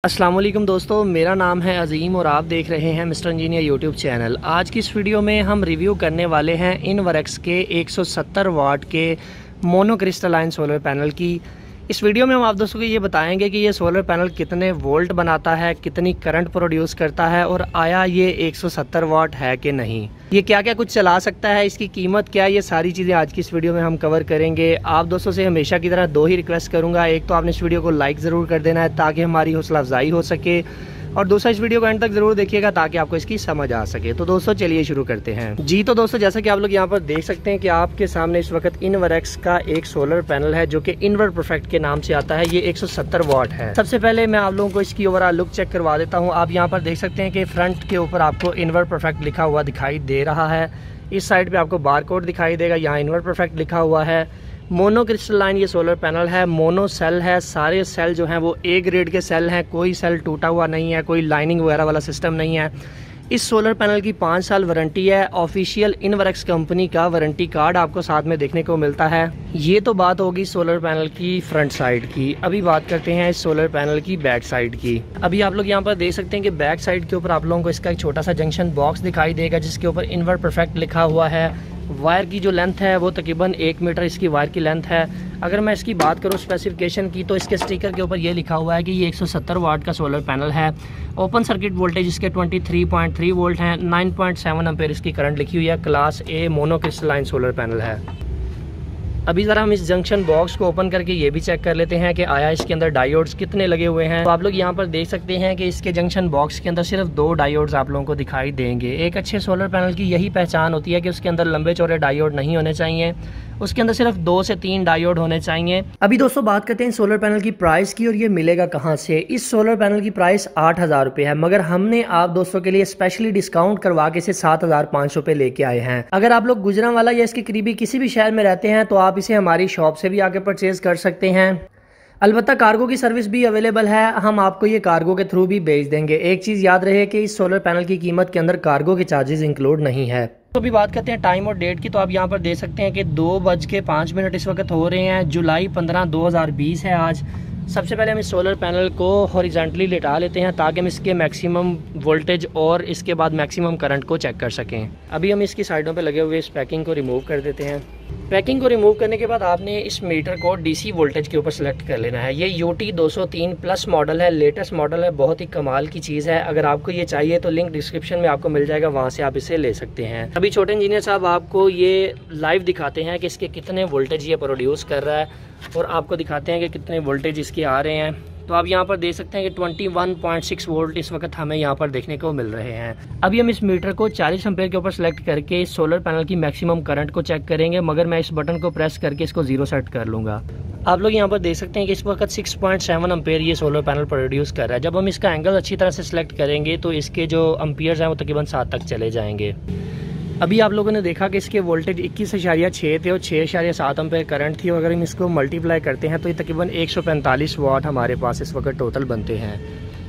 अस्सलाम वालेकुम दोस्तों, मेरा नाम है अज़ीम और आप देख रहे हैं मिस्टर इंजीनियर यूट्यूब चैनल। आज की इस वीडियो में हम रिव्यू करने वाले हैं इनवर्क्स के 170 वाट के मोनो क्रिस्टलाइन सोलर पैनल की। इस वीडियो में हम आप दोस्तों को ये बताएंगे कि ये सोलर पैनल कितने वोल्ट बनाता है, कितनी करंट प्रोड्यूस करता है और आया ये 170 वाट है कि नहीं, ये क्या क्या कुछ चला सकता है, इसकी कीमत क्या है, ये सारी चीज़ें आज की इस वीडियो में हम कवर करेंगे। आप दोस्तों से हमेशा की तरह दो ही रिक्वेस्ट करूँगा। एक तो आपने इस वीडियो को लाइक ज़रूर कर देना है ताकि हमारी हौसला अफजाई हो सके, और दूसरा इस वीडियो को एंड तक जरूर देखिएगा ताकि आपको इसकी समझ आ सके। तो दोस्तों चलिए शुरू करते हैं। जी तो दोस्तों, जैसा कि आप लोग यहाँ पर देख सकते हैं कि आपके सामने इस वक्त इनवर्क्स का एक सोलर पैनल है जो कि इनवर्ट परफेक्ट के नाम से आता है। ये 170 वाट है। सबसे पहले मैं आप लोगों को इसकी ओवरऑल लुक चेक करवा देता हूँ। आप यहाँ पर देख सकते हैं कि फ्रंट के ऊपर आपको इनवर्ट परफेक्ट लिखा हुआ दिखाई दे रहा है। इस साइड पे आपको बारकोड दिखाई देगा, यहाँ इनवर्ट परफेक्ट लिखा हुआ है। मोनो क्रिस्टलाइन ये सोलर पैनल है, मोनो सेल है। सारे सेल जो हैं वो ए ग्रेड के सेल हैं, कोई सेल टूटा हुआ नहीं है, कोई लाइनिंग वगैरह वाला सिस्टम नहीं है। इस सोलर पैनल की 5 साल वारंटी है। ऑफिशियल इनवर्क्स कंपनी का वारंटी कार्ड आपको साथ में देखने को मिलता है। ये तो बात होगी सोलर पैनल की फ्रंट साइड की। अभी बात करते हैं इस सोलर पैनल की बैक साइड की। अभी आप लोग यहाँ पर देख सकते हैं कि बैक साइड के ऊपर आप लोगों को इसका एक छोटा सा जंक्शन बॉक्स दिखाई देगा जिसके ऊपर इनवर्ट परफेक्ट लिखा हुआ है। वायर की जो लेंथ है वो तकरीबन 1 मीटर इसकी वायर की लेंथ है। अगर मैं इसकी बात करूँ स्पेसिफिकेशन की, तो इसके स्टिकर के ऊपर ये लिखा हुआ है कि ये 170 वाट का सोलर पैनल है। ओपन सर्किट वोल्टेज इसके 23.3 वोल्ट हैं। 9.7 एम्पेयर इसकी करंट लिखी हुई है। क्लास ए मोनो क्रिस्टलाइन सोलर पैनल है। अभी ज़रा हम इस जंक्शन बॉक्स को ओपन करके ये भी चेक कर लेते हैं कि आया इसके अंदर डायोड्स कितने लगे हुए हैं। तो आप लोग यहाँ पर देख सकते हैं कि इसके जंक्शन बॉक्स के अंदर सिर्फ 2 डायोड्स आप लोगों को दिखाई देंगे। एक अच्छे सोलर पैनल की यही पहचान होती है कि उसके अंदर लंबे चौड़े डायोड नहीं होने चाहिए, उसके अंदर सिर्फ 2 से 3 डायोड होने चाहिए। अभी दोस्तों बात करते हैं सोलर पैनल की प्राइस की और ये मिलेगा कहाँ से। इस सोलर पैनल की प्राइस 8,000 रुपये है, मगर हमने आप दोस्तों के लिए स्पेशली डिस्काउंट करवा के इसे 7,500 रुपये लेके आए हैं। अगर आप लोग गुजरांवाला या इसके करीबी किसी भी शहर में रहते हैं तो आप इसे हमारी शॉप से भी आके परचेज कर सकते हैं। अलबत्ता कार्गो की सर्विस भी अवेलेबल है, हम आपको ये कार्गो के थ्रू भी भेज देंगे। एक चीज़ याद रहे कि इस सोलर पैनल की कीमत के अंदर कार्गो के चार्जेस इंक्लूड नहीं है। तो अभी बात करते हैं टाइम और डेट की। तो आप यहाँ पर देख सकते हैं कि 2:05 इस वक्त हो रहे हैं। जुलाई 15, 2020 है आज। सबसे पहले हम इस सोलर पैनल को हॉरिजॉन्टली लेटा लेते हैं ताकि हम इसके मैक्सिमम वोल्टेज और इसके बाद मैक्सिमम करंट को चेक कर सकें। अभी हम इसकी साइडों पे लगे हुए इस पैकिंग को रिमूव कर देते हैं। पैकिंग को रिमूव करने के बाद आपने इस मीटर को डीसी वोल्टेज के ऊपर सेलेक्ट कर लेना है। ये UT 203 प्लस मॉडल है, लेटेस्ट मॉडल है, बहुत ही कमाल की चीज़ है। अगर आपको ये चाहिए तो लिंक डिस्क्रिप्शन में आपको मिल जाएगा, वहाँ से आप इसे ले सकते हैं। अभी छोटे इंजीनियर साहब आपको ये लाइव दिखाते हैं कि इसके कितने वोल्टेज ये प्रोड्यूस कर रहा है और आपको दिखाते हैं कि कितने वोल्टेज इसके आ रहे हैं। तो आप यहाँ पर देख सकते हैं कि 21.6 वोल्ट इस वक्त हमें यहाँ पर देखने को मिल रहे हैं। अभी हम इस मीटर को 40 एम्पेयर के ऊपर सेलेक्ट करके इस सोलर पैनल की मैक्सिमम करंट को चेक करेंगे, मगर मैं इस बटन को प्रेस करके इसको 0 सेट कर लूँगा। आप लोग यहाँ पर देख सकते हैं कि इस वक्त 6.7 एम्पेयर ये सोलर पैनल प्रोड्यूस कर रहा है। जब हम इसका एंगल अच्छी तरह से सिलेक्ट करेंगे तो इसके जो एम्पियर्स हैं वो तकरीबन 7 तक चले जाएंगे। अभी आप लोगों ने देखा कि इसके वोल्टेज 21.6 थे और 6.7 एम्पेयर करंट थी, और अगर हम इसको मल्टीप्लाई करते हैं तो ये तकरीबन 145 वाट हमारे पास इस वक्त टोटल बनते हैं।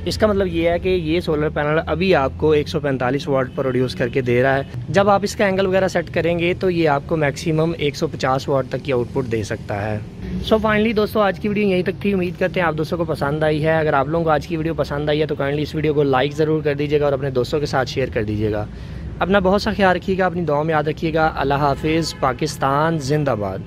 इसका मतलब ये है कि ये सोलर पैनल अभी आपको 145 वाट प्रोड्यूस करके दे रहा है। जब आप इसका एंगल वगैरह सेट करेंगे तो ये आपको मैक्सिमम 150 वाट तक की आउटपुट दे सकता है। सो फाइनली दोस्तों, आज की वीडियो यहीं तक थी। उम्मीद करते हैं आप दोस्तों को पसंद आई है। अगर आप लोगों को आज की वीडियो पसंद आई है तो काइंडली इस वीडियो को लाइक ज़रूर कर दीजिएगा और अपने दोस्तों के साथ शेयर कर दीजिएगा। अपना बहुत सा ख्याल रखिएगा, अपनी दुआ में याद रखिएगा। अल्लाह हाफिज़। पाकिस्तान जिंदाबाद।